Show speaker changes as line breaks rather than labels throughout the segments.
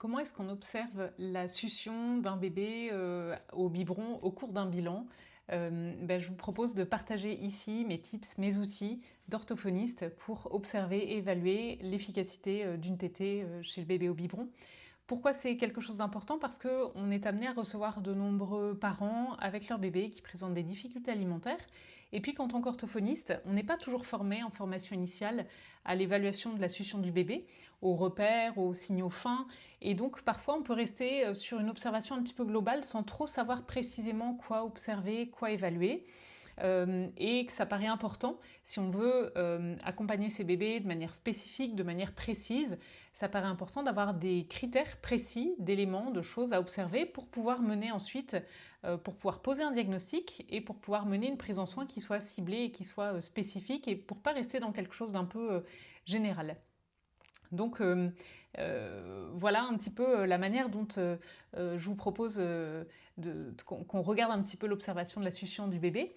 Comment est-ce qu'on observe la succion d'un bébé au biberon au cours d'un bilan? Je vous propose de partager ici mes tips, mes outils d'orthophoniste pour observer et évaluer l'efficacité d'une tétée chez le bébé au biberon. Pourquoi c'est quelque chose d'important? Parce qu'on est amené à recevoir de nombreux parents avec leur bébé qui présentent des difficultés alimentaires. Et puis qu'en tant qu'orthophoniste, on n'est pas toujours formé en formation initiale à l'évaluation de la succion du bébé, aux repères, aux signaux fins. Et donc parfois on peut rester sur une observation un petit peu globale sans trop savoir précisément quoi observer, quoi évaluer. Et que ça paraît important si on veut accompagner ces bébés de manière spécifique, de manière précise. Ça paraît important d'avoir des critères précis, d'éléments, de choses à observer pour pouvoir mener ensuite, pour pouvoir poser un diagnostic et pour pouvoir mener une prise en soin qui soit ciblée et qui soit spécifique et pour pas rester dans quelque chose d'un peu général. Donc voilà un petit peu la manière dont je vous propose qu'on regarde un petit peu l'observation de la succion du bébé.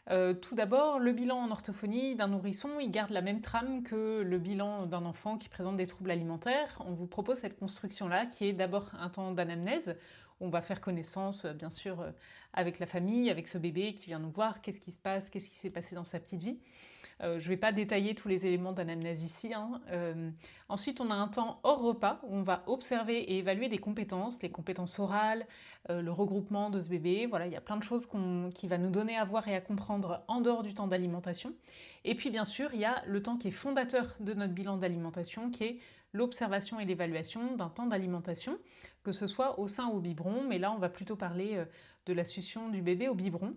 Tout d'abord, le bilan en orthophonie d'un nourrisson, il garde la même trame que le bilan d'un enfant qui présente des troubles alimentaires. On vous propose cette construction-là qui est d'abord un temps d'anamnèse. On va faire connaissance, bien sûr, avec la famille, avec ce bébé qui vient nous voir, qu'est-ce qui se passe, qu'est-ce qui s'est passé dans sa petite vie. Je ne vais pas détailler tous les éléments d'anamnèse ici. Ensuite, on a un temps hors repas où on va observer et évaluer des compétences, les compétences orales, le regroupement de ce bébé. Voilà, il y a plein de choses qui va nous donner à voir et à comprendre en dehors du temps d'alimentation. Et puis, bien sûr, il y a le temps qui est fondateur de notre bilan d'alimentation, qui est l'observation et l'évaluation d'un temps d'alimentation, que ce soit au sein ou au biberon. Mais là, on va plutôt parler de la succion du bébé au biberon.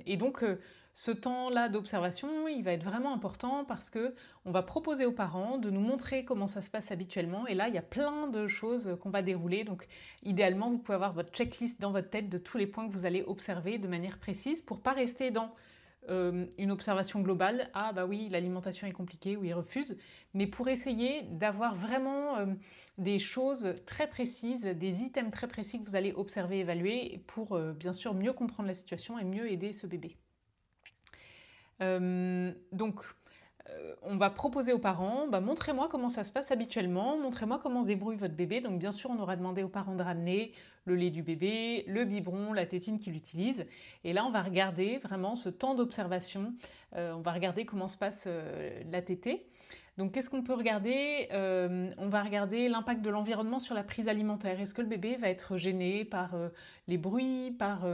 Et donc, ce temps-là d'observation, il va être vraiment important parce que on va proposer aux parents de nous montrer comment ça se passe habituellement. Et là, il y a plein de choses qu'on va dérouler. Donc, idéalement, vous pouvez avoir votre checklist dans votre tête de tous les points que vous allez observer de manière précise pour pas rester dans une observation globale. Ah bah oui, l'alimentation est compliquée ou il refuse. Mais pour essayer d'avoir vraiment des choses très précises, des items très précis que vous allez observer, évaluer pour bien sûr mieux comprendre la situation et mieux aider ce bébé. Donc, on va proposer aux parents, montrez-moi comment ça se passe habituellement, montrez-moi comment se débrouille votre bébé. Donc bien sûr, on aura demandé aux parents de ramener le lait du bébé, le biberon, la tétine qu'il utilise. Et là, on va regarder vraiment ce temps d'observation. On va regarder comment se passe la tétée. Donc qu'est-ce qu'on peut regarder? On va regarder l'impact de l'environnement sur la prise alimentaire. Est-ce que le bébé va être gêné par les bruits, par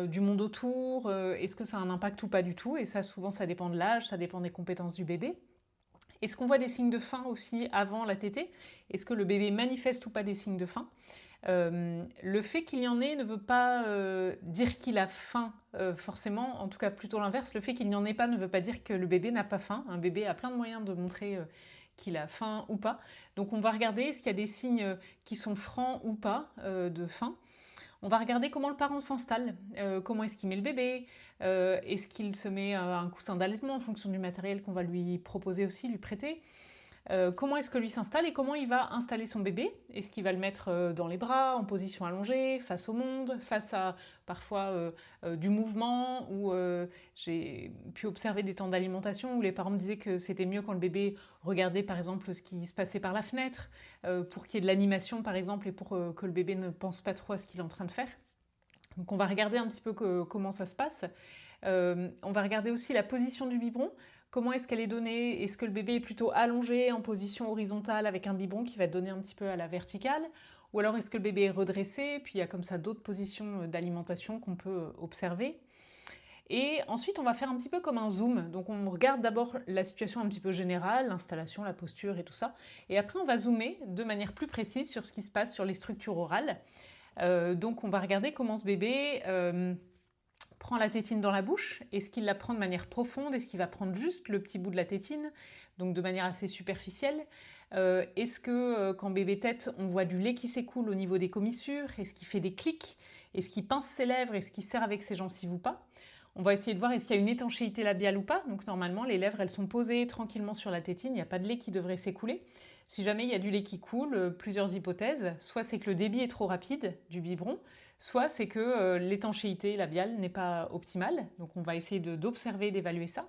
du monde autour? Est-ce que ça a un impact ou pas du tout? Et ça, souvent, ça dépend de l'âge, ça dépend des compétences du bébé. Est-ce qu'on voit des signes de faim aussi avant la tétée? Est-ce que le bébé manifeste ou pas des signes de faim? Le fait qu'il y en ait ne veut pas dire qu'il a faim forcément, en tout cas plutôt l'inverse. Le fait qu'il n'y en ait pas ne veut pas dire que le bébé n'a pas faim. Un bébé a plein de moyens de montrer qu'il a faim ou pas. Donc on va regarder s'il y a des signes qui sont francs ou pas de faim. On va regarder comment le parent s'installe, comment est-ce qu'il met le bébé, est-ce qu'il se met un coussin d'allaitement en fonction du matériel qu'on va lui proposer aussi, lui prêter. Comment est-ce que lui s'installe et comment il va installer son bébé? Est-ce qu'il va le mettre dans les bras, en position allongée, face au monde, face à parfois du mouvement, ou j'ai pu observer des temps d'alimentation où les parents me disaient que c'était mieux quand le bébé regardait par exemple ce qui se passait par la fenêtre, pour qu'il y ait de l'animation par exemple et pour que le bébé ne pense pas trop à ce qu'il est en train de faire. Donc on va regarder un petit peu comment ça se passe. On va regarder aussi la position du biberon. Comment est-ce qu'elle est donnée? Est-ce que le bébé est plutôt allongé en position horizontale avec un biberon qui va donner un petit peu à la verticale? Ou alors est-ce que le bébé est redressé? Puis il y a comme ça d'autres positions d'alimentation qu'on peut observer. Et ensuite, on va faire un petit peu comme un zoom. Donc on regarde d'abord la situation un petit peu générale, l'installation, la posture et tout ça. Et après, on va zoomer de manière plus précise sur ce qui se passe sur les structures orales. Donc on va regarder comment ce bébé prend la tétine dans la bouche. Est-ce qu'il la prend de manière profonde? Est-ce qu'il va prendre juste le petit bout de la tétine, donc de manière assez superficielle? Est-ce que quand bébé tète, on voit du lait qui s'écoule au niveau des commissures? Est-ce qu'il fait des clics? Est-ce qu'il pince ses lèvres? Est-ce qu'il serre avec ses gencives ou pas? On va essayer de voir est-ce qu'il y a une étanchéité labiale ou pas. Donc normalement, les lèvres, elles sont posées tranquillement sur la tétine, il n'y a pas de lait qui devrait s'écouler. Si jamais il y a du lait qui coule, plusieurs hypothèses. Soit c'est que le débit est trop rapide du biberon, soit c'est que l'étanchéité labiale n'est pas optimale. Donc on va essayer d'observer et d'évaluer ça.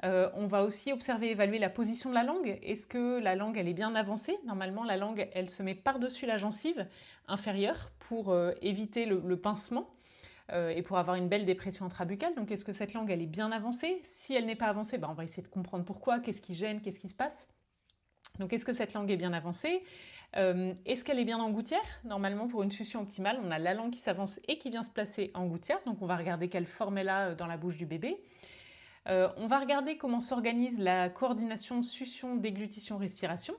On va aussi observer et évaluer la position de la langue. Est-ce que la langue elle est bien avancée? Normalement, la langue elle se met par-dessus la gencive inférieure pour éviter le pincement et pour avoir une belle dépression intrabuccale. Donc est-ce que cette langue elle est bien avancée? Si elle n'est pas avancée, on va essayer de comprendre pourquoi, qu'est-ce qui gêne, qu'est-ce qui se passe. Donc est-ce que cette langue est bien avancée? Est-ce qu'elle est bien en gouttière? Normalement, pour une succion optimale, on a la langue qui s'avance et qui vient se placer en gouttière. Donc on va regarder quelle forme elle a dans la bouche du bébé. On va regarder comment s'organise la coordination succion, déglutition, respiration.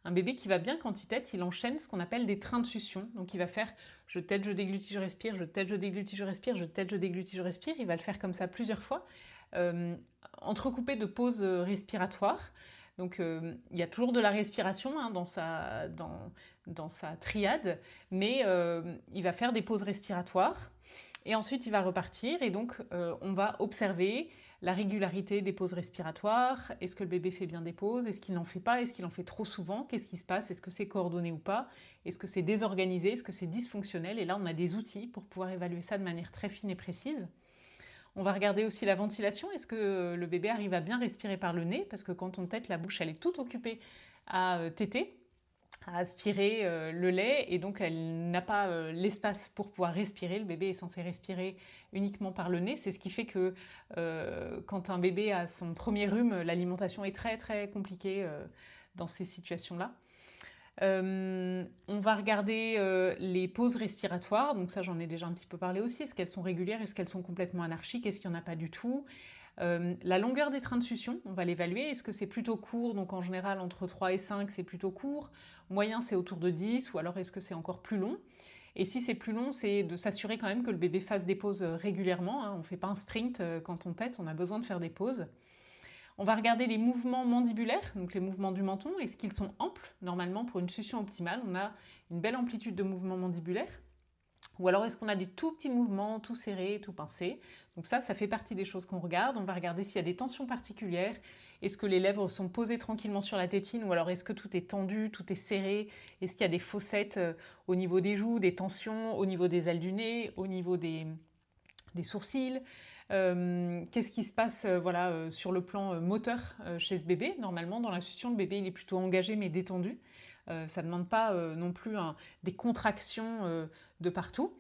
Un bébé qui va bien quand il tète, il enchaîne ce qu'on appelle des trains de succion. Donc il va faire je tète, je déglutis, je respire, je tète, je déglutis, je respire, je tète, je déglutis, je respire. Il va le faire comme ça plusieurs fois, entrecoupé de pauses respiratoires. Donc il y a toujours de la respiration dans sa triade, mais il va faire des pauses respiratoires. Et ensuite, il va repartir et donc on va observer la régularité des pauses respiratoires. Est-ce que le bébé fait bien des pauses? Est-ce qu'il n'en fait pas? Est-ce qu'il en fait trop souvent? Qu'est-ce qui se passe? Est-ce que c'est coordonné ou pas? Est-ce que c'est désorganisé? Est-ce que c'est dysfonctionnel? Et là, on a des outils pour pouvoir évaluer ça de manière très fine et précise. On va regarder aussi la ventilation. Est-ce que le bébé arrive à bien respirer par le nez? Parce que quand on tète, la bouche, elle est toute occupée à téter, à aspirer le lait, et donc elle n'a pas l'espace pour pouvoir respirer. Le bébé est censé respirer uniquement par le nez. C'est ce qui fait que quand un bébé a son premier rhume, l'alimentation est très très compliquée dans ces situations-là. On va regarder les pauses respiratoires, donc ça j'en ai déjà un petit peu parlé aussi. Est-ce qu'elles sont régulières? Est-ce qu'elles sont complètement anarchiques? Est-ce qu'il n'y en a pas du tout? La longueur des trains de succion, on va l'évaluer. Est-ce que c'est plutôt court? Donc en général entre 3 et 5 c'est plutôt court, moyen c'est autour de 10, ou alors est-ce que c'est encore plus long? Et si c'est plus long, c'est de s'assurer quand même que le bébé fasse des pauses régulièrement. On ne fait pas un sprint quand on tète, on a besoin de faire des pauses. On va regarder les mouvements mandibulaires, donc les mouvements du menton. Est-ce qu'ils sont amples? Normalement, pour une succion optimale, on a une belle amplitude de mouvements mandibulaires. Ou alors est-ce qu'on a des tout petits mouvements, tout serrés, tout pincés? Donc ça fait partie des choses qu'on regarde. On va regarder s'il y a des tensions particulières. Est-ce que les lèvres sont posées tranquillement sur la tétine, ou alors est-ce que tout est tendu, tout est serré? Est-ce qu'il y a des fossettes au niveau des joues, des tensions au niveau des ailes du nez, au niveau des sourcils? Qu'est-ce qui se passe sur le plan moteur chez ce bébé? Normalement, dans la succion, le bébé il est plutôt engagé mais détendu. Ça ne demande pas non plus des contractions de partout.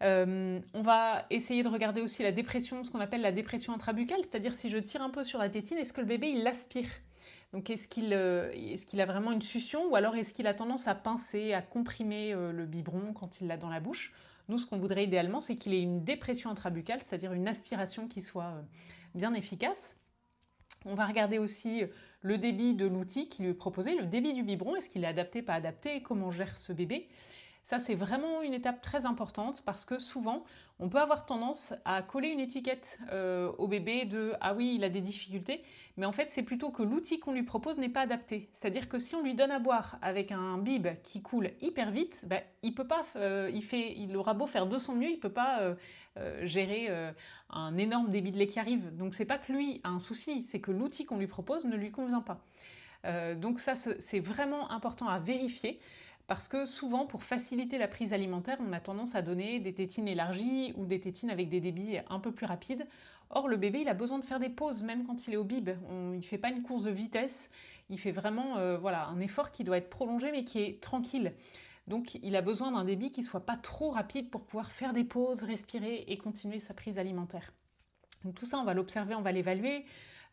On va essayer de regarder aussi la dépression, ce qu'on appelle la dépression intrabuccale, c'est-à-dire si je tire un peu sur la tétine, est-ce que le bébé il l'aspire? Donc est-ce qu'il a vraiment une succion, ou alors est-ce qu'il a tendance à pincer, à comprimer le biberon quand il l'a dans la bouche? Nous, ce qu'on voudrait idéalement, c'est qu'il ait une dépression intrabuccale, c'est-à-dire une aspiration qui soit bien efficace. On va regarder aussi le débit de l'outil qui lui est proposé, le débit du biberon, est-ce qu'il est adapté, pas adapté, et comment gère ce bébé? Ça, c'est vraiment une étape très importante, parce que souvent, on peut avoir tendance à coller une étiquette au bébé de « Ah oui, il a des difficultés », mais en fait, c'est plutôt que l'outil qu'on lui propose n'est pas adapté. C'est-à-dire que si on lui donne à boire avec un bib qui coule hyper vite, il peut pas, il aura beau faire de son mieux, il ne peut pas gérer un énorme débit de lait qui arrive. Donc, c'est pas que lui a un souci, c'est que l'outil qu'on lui propose ne lui convient pas. Donc ça, c'est vraiment important à vérifier, parce que souvent, pour faciliter la prise alimentaire, on a tendance à donner des tétines élargies ou des tétines avec des débits un peu plus rapides. Or, le bébé, il a besoin de faire des pauses, même quand il est au bib. Il ne fait pas une course de vitesse, il fait vraiment un effort qui doit être prolongé, mais qui est tranquille. Donc, il a besoin d'un débit qui ne soit pas trop rapide pour pouvoir faire des pauses, respirer et continuer sa prise alimentaire. Donc tout ça, on va l'observer, on va l'évaluer.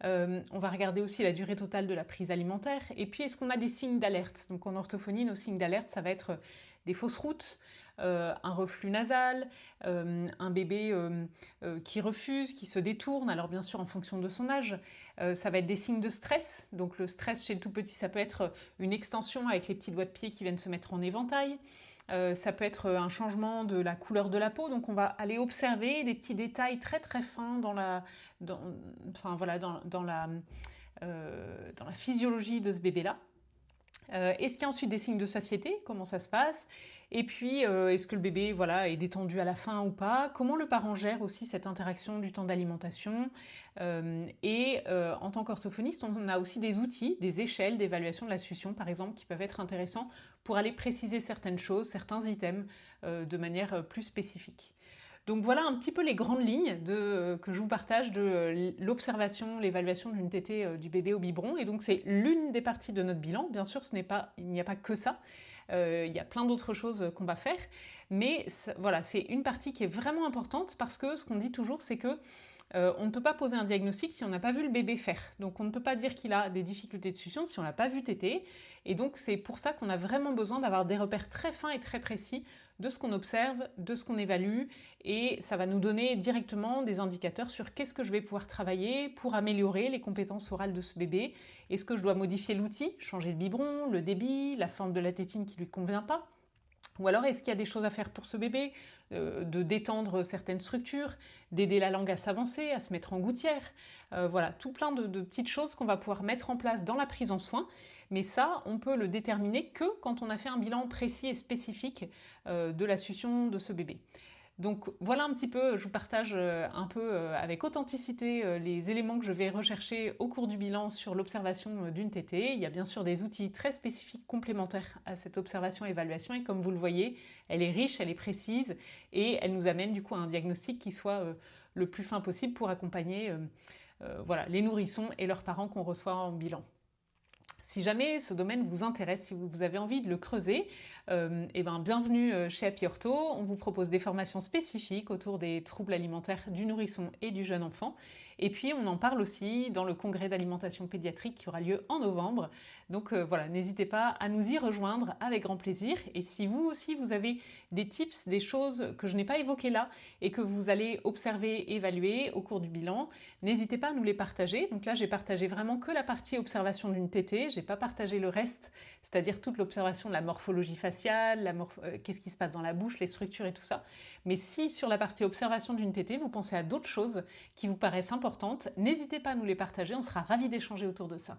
On va regarder aussi la durée totale de la prise alimentaire. Et puis, est-ce qu'on a des signes d'alerte? Donc en orthophonie, nos signes d'alerte, ça va être des fausses routes, un reflux nasal, un bébé qui refuse, qui se détourne, alors bien sûr en fonction de son âge. Ça va être des signes de stress. Donc le stress chez le tout petit, ça peut être une extension avec les petits doigts de pied qui viennent se mettre en éventail. Ça peut être un changement de la couleur de la peau, donc on va aller observer des petits détails très très fins dans la physiologie de ce bébé-là. Est-ce qu'il y a ensuite des signes de satiété? Comment ça se passe? Et puis, est-ce que le bébé est détendu à la faim ou pas? Comment le parent gère aussi cette interaction du temps d'alimentation? En tant qu'orthophoniste, on a aussi des outils, des échelles d'évaluation de la succion, par exemple, qui peuvent être intéressants pour aller préciser certaines choses, certains items de manière plus spécifique. Donc voilà un petit peu les grandes lignes que je vous partage de l'observation, l'évaluation d'une tétée du bébé au biberon. Et donc c'est l'une des parties de notre bilan. Bien sûr, il n'y a pas que ça. Il y a plein d'autres choses qu'on va faire. Mais voilà, c'est une partie qui est vraiment importante parce que ce qu'on dit toujours, c'est que on ne peut pas poser un diagnostic si on n'a pas vu le bébé faire. Donc on ne peut pas dire qu'il a des difficultés de succion si on ne l'a pas vu téter. Et donc c'est pour ça qu'on a vraiment besoin d'avoir des repères très fins et très précis de ce qu'on observe, de ce qu'on évalue. Et ça va nous donner directement des indicateurs sur qu'est-ce que je vais pouvoir travailler pour améliorer les compétences orales de ce bébé. Est-ce que je dois modifier l'outil, changer le biberon, le débit, la forme de la tétine qui ne lui convient pas ? Ou alors, est-ce qu'il y a des choses à faire pour ce bébé, de détendre certaines structures, d'aider la langue à s'avancer, à se mettre en gouttière, voilà, tout plein de petites choses qu'on va pouvoir mettre en place dans la prise en soin. Mais ça, on peut le déterminer que quand on a fait un bilan précis et spécifique de la succion de ce bébé. Donc voilà un petit peu, je vous partage un peu avec authenticité les éléments que je vais rechercher au cours du bilan sur l'observation d'une tétée. Il y a bien sûr des outils très spécifiques complémentaires à cette observation et évaluation et comme vous le voyez, elle est riche, elle est précise et elle nous amène du coup à un diagnostic qui soit le plus fin possible pour accompagner voilà, les nourrissons et leurs parents qu'on reçoit en bilan. Si jamais ce domaine vous intéresse, si vous avez envie de le creuser, bienvenue chez Happy Ortho. On vous propose des formations spécifiques autour des troubles alimentaires du nourrisson et du jeune enfant. Et puis on en parle aussi dans le congrès d'alimentation pédiatrique qui aura lieu en novembre. Donc voilà, n'hésitez pas à nous y rejoindre avec grand plaisir. Et si vous aussi vous avez des tips, des choses que je n'ai pas évoquées là et que vous allez observer, évaluer au cours du bilan, n'hésitez pas à nous les partager. Donc là j'ai partagé vraiment que la partie observation d'une tétée, j'ai pas partagé le reste, c'est-à-dire toute l'observation de la morphologie faciale, qu'est-ce qui se passe dans la bouche, les structures et tout ça. Mais si sur la partie observation d'une tétée, vous pensez à d'autres choses qui vous paraissent importantes, n'hésitez pas à nous les partager, on sera ravis d'échanger autour de ça.